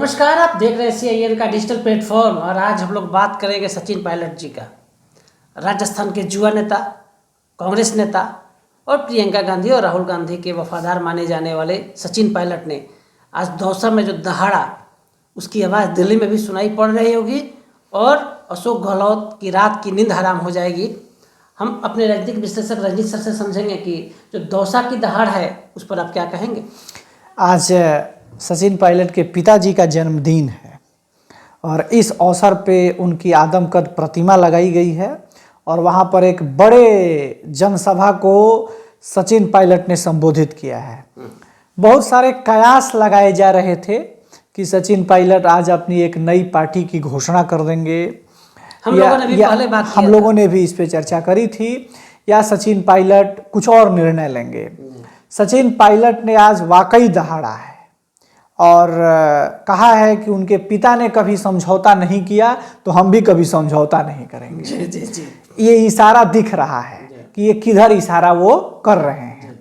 नमस्कार, आप देख रहे हैं CIN का डिजिटल प्लेटफॉर्म और आज हम लोग बात करेंगे सचिन पायलट जी का। राजस्थान के युवा नेता, कांग्रेस नेता और प्रियंका गांधी और राहुल गांधी के वफादार माने जाने वाले सचिन पायलट ने आज दौसा में जो दहाड़ा, उसकी आवाज़ दिल्ली में भी सुनाई पड़ रही होगी और अशोक गहलोत की रात की नींद हराम हो जाएगी। हम अपने राजनीतिक विश्लेषक रजनीश सर से समझेंगे कि जो दौसा की दहाड़ है उस पर आप क्या कहेंगे। आज सचिन पायलट के पिताजी का जन्मदिन है और इस अवसर पे उनकी आदमकद प्रतिमा लगाई गई है और वहाँ पर एक बड़े जनसभा को सचिन पायलट ने संबोधित किया है। बहुत सारे कयास लगाए जा रहे थे कि सचिन पायलट आज अपनी एक नई पार्टी की घोषणा कर देंगे। हम लोगों ने भी इस पे चर्चा करी थी या सचिन पायलट कुछ और निर्णय लेंगे। सचिन पायलट ने आज वाकई दहाड़ा है और कहा है कि उनके पिता ने कभी समझौता नहीं किया तो हम भी कभी समझौता नहीं करेंगे। जी। ये इशारा दिख रहा है कि ये किधर इशारा वो कर रहे हैं।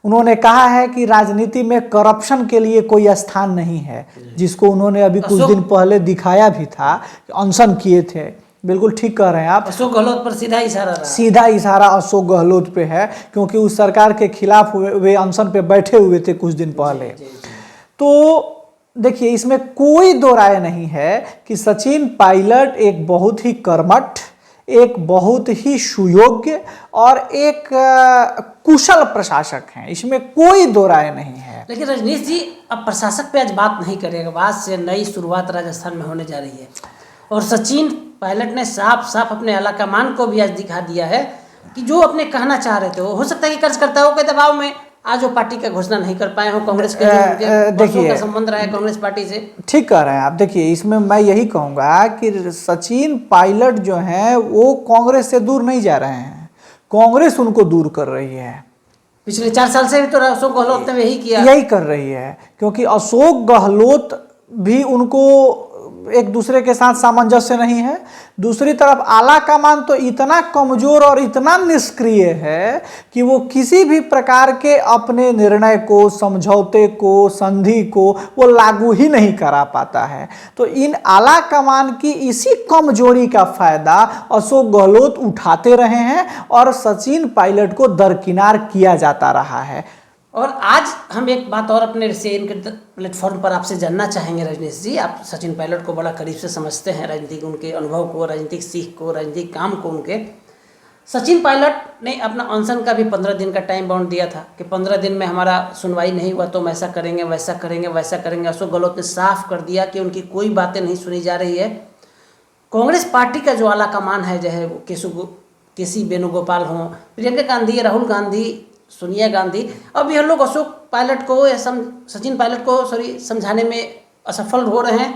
उन्होंने कहा है कि राजनीति में करप्शन के लिए कोई स्थान नहीं है, जिसको उन्होंने अभी कुछ दिन पहले दिखाया भी था, अनशन किए थे। बिल्कुल ठीक कह रहे हैं आप। अशोक गहलोत पर सीधा इशारा अशोक गहलोत पे है, क्योंकि उस सरकार के खिलाफ वे अनशन पे बैठे हुए थे कुछ दिन पहले। तो देखिए, इसमें कोई दो राय नहीं है कि सचिन पायलट एक बहुत ही कर्मठ, एक बहुत ही सुयोग्य और एक कुशल प्रशासक हैं। इसमें कोई दो राय नहीं है। लेकिन रजनीश जी, अब प्रशासक पे आज बात नहीं करेगा। बाद से नई शुरुआत राजस्थान में होने जा रही है और सचिन पायलट ने साफ साफ अपने आलाकमान को भी आज दिखा दिया है कि जो अपने कहना चाह रहे थे वो हो सकता है कि कार्यकर्ताओं के दबाव में आज वो पार्टी का घोषणा नहीं कर पाए हो। कांग्रेस के देखिए संबंध रहा है कांग्रेस पार्टी से। ठीक कह रहे हैं आप। देखिए, इसमें मैं यही कहूँगा कि सचिन पायलट जो हैं वो कांग्रेस से दूर नहीं जा रहे हैं, कांग्रेस उनको दूर कर रही है। पिछले 4 साल से भी तो अशोक गहलोत ने यही कर रही है, क्योंकि अशोक गहलोत भी उनको एक दूसरे के साथ सामंजस्य नहीं है। दूसरी तरफ आलाकमान तो इतना कमजोर और इतना निष्क्रिय है कि वो किसी भी प्रकार के अपने निर्णय को, समझौते को, संधि को वो लागू ही नहीं करा पाता है। तो इन आलाकमान की इसी कमजोरी का फायदा अशोक गहलोत उठाते रहे हैं और सचिन पायलट को दरकिनार किया जाता रहा है। और आज हम एक बात और अपने CIN के प्लेटफॉर्म पर आपसे जानना चाहेंगे रजनीश जी। आप सचिन पायलट को बड़ा करीब से समझते हैं, राजनीतिक उनके अनुभव को, राजनीतिक सीख को, राजनीतिक काम को उनके। सचिन पायलट ने अपना अनशन का भी 15 दिन का टाइम बाउंड दिया था कि 15 दिन में हमारा सुनवाई नहीं हुआ तो हम ऐसा करेंगे, वैसा करेंगे, वैसा करेंगे। अशोक गहलोत ने साफ कर दिया कि उनकी कोई बातें नहीं सुनी जा रही है। कांग्रेस पार्टी का जो आलाकमान है, चाहे वो केसी वेणुगोपाल हों, प्रियंका गांधी, राहुल गांधी, सोनिया गांधी, अब यह लोग अशोक पायलट को सचिन पायलट को समझाने में असफल हो रहे हैं।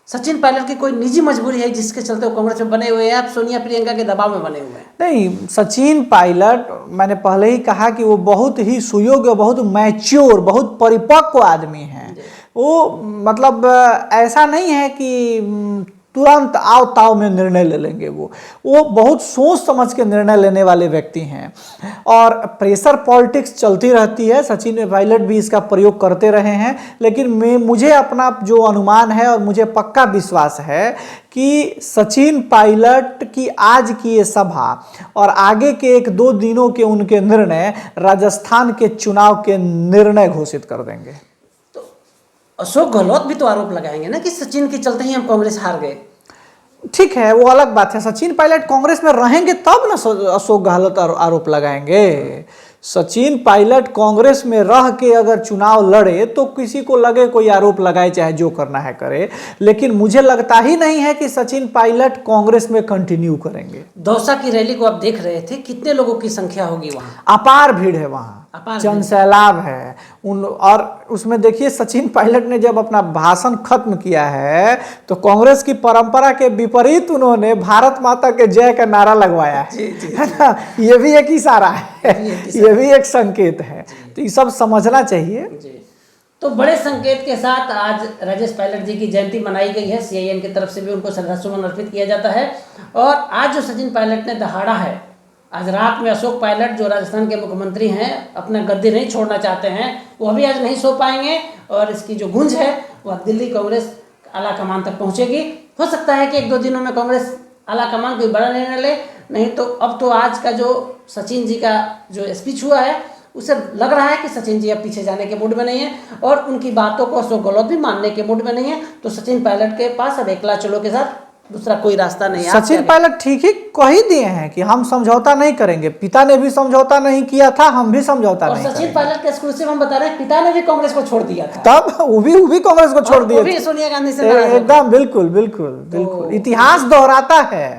सचिन पायलट की कोई निजी मजबूरी है जिसके चलते वो कांग्रेस में बने हुए हैं, आप सोनिया प्रियंका के दबाव में बने हुए हैं। नहीं, सचिन पायलट, मैंने पहले ही कहा कि वो बहुत ही सुयोग्य, बहुत मैच्योर, बहुत परिपक्व आदमी हैं। वो मतलब ऐसा नहीं है कि तुरंत आओ ताव में निर्णय ले लेंगे। वो बहुत सोच समझ के निर्णय लेने वाले व्यक्ति हैं और प्रेशर पॉलिटिक्स चलती रहती है। सचिन पायलट भी इसका प्रयोग करते रहे हैं, लेकिन मुझे अपना जो अनुमान है और मुझे पक्का विश्वास है कि सचिन पायलट की आज की ये सभा और आगे के 1-2 दिनों के उनके निर्णय राजस्थान के चुनाव के निर्णय घोषित कर देंगे। अशोक गहलोत भी तो आरोप लगाएंगे ना कि सचिन के चलते ही हम कांग्रेस हार गए। ठीक है, वो अलग बात है। सचिन पायलट कांग्रेस में रहेंगे तब ना अशोक गहलोत आरोप लगाएंगे। सचिन पायलट कांग्रेस में रह के अगर चुनाव लड़े तो किसी को लगे कोई आरोप लगाए, चाहे जो करना है करे, लेकिन मुझे लगता ही नहीं है कि सचिन पायलट कांग्रेस में कंटिन्यू करेंगे। दौसा की रैली को आप देख रहे थे, कितने लोगों की संख्या होगी वहाँ? अपार भीड़ है वहाँ, जनसैलाब है और उसमें देखिए, सचिन पायलट ने जब अपना भाषण खत्म किया है तो कांग्रेस की परंपरा के विपरीत उन्होंने भारत माता के जय का नारा लगवाया है ना। ये भी एक इशारा है, ये भी एक संकेत है। तो ये सब समझना चाहिए। तो बड़े संकेत के साथ आज राजेश पायलट जी की जयंती मनाई गई है। CIN की तरफ से भी उनको श्रद्धासुमन अर्पित किया जाता है। और आज जो सचिन पायलट ने दहाड़ा है, आज रात में अशोक पायलट जो राजस्थान के मुख्यमंत्री हैं अपना गद्दी नहीं छोड़ना चाहते हैं, वो भी आज नहीं सो पाएंगे और इसकी जो गूंज है वह दिल्ली कांग्रेस आला कमान तक पहुंचेगी। हो सकता है कि 1-2 दिनों में कांग्रेस आला कमान कोई बड़ा निर्णय ले, नहीं तो अब तो आज का जो सचिन जी का जो स्पीच हुआ है उसे लग रहा है कि सचिन जी अब पीछे जाने के मूड में नहीं है और उनकी बातों को अशोक गहलोत भी मानने के मूड में नहीं है। तो सचिन पायलट के पास अब एकला चलो के साथ दूसरा कोई रास्ता नहीं है। सचिन पायलट ठीक ही कह ही दिए हैं कि हम समझौता नहीं करेंगे। पिता ने भी समझौता नहीं किया था, हम भी समझौता और नहीं सचिन करेंगे। पायलट के एक्सक्लूसिव हम बता रहे हैं, पिता ने भी कांग्रेस को छोड़ दिया था, तब वो भी कांग्रेस को छोड़ और दिए वो भी थे। सोनिया गांधी से नाराज हो गए। एकदम बिल्कुल बिल्कुल बिल्कुल। इतिहास दोहराता है,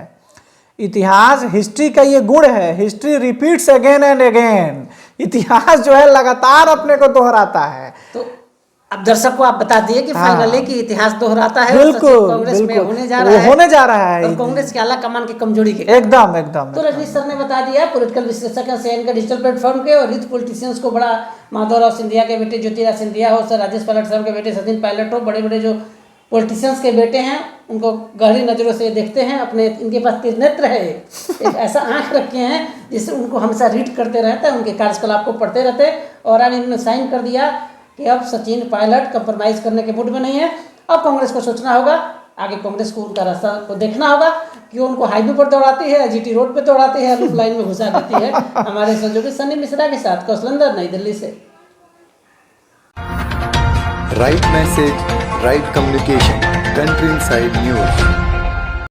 इतिहास हिस्ट्री का ये गुण है, history repeats again and again. इतिहास जो है लगातार अपने को दोहराता है। तो अब दर्शक को आप बता दिए कि फाइनली कि इतिहास दोहराता है, बिल्कुल, सचिन कांग्रेस में बिल्कुल। होने जा वो रहा है, होने जा रहा है। और कांग्रेस के आला कमान की कमजोरी के एकदम एकदम तो रजनीश सर ने बता दिया, पॉलिटिकल विश्लेषक हैं CNN के डिजिटल प्लेटफॉर्म के, और यूथ पॉलिटिशियंस को बड़ा माधवराव सिंधिया के बेटे ज्योतिराज सिंधिया हो, सर राजेश पायलट साहब के बेटे सचिन पायलट हो, बड़े बड़े जो पॉलिटिशियंस के बेटे हैं उनको गहरी नज़रों से देखते हैं। अपने इनके पास त्रिनेत्र है, एक ऐसा आंख रखे हैं जिससे उनको हमेशा रीड करते रहते हैं, उनके कार्यकलाप को पढ़ते रहते हैं। और अब इन्होंने साइन कर दिया कि अब सचिन पायलट कंप्रोमाइज़ करने के मूड में नहीं है। अब कांग्रेस को सोचना होगा, आगे कांग्रेस को उनका रास्ता को देखना होगा कि उनको हाईवे पर दौड़ाती है, GT रोड पर दौड़ाती है, लूप लाइन में घुसा देती है। हमारे सहयोगी सनी मिश्रा के साथ कौशलेंद्र, नई दिल्ली से। Right message, right communication, country inside news.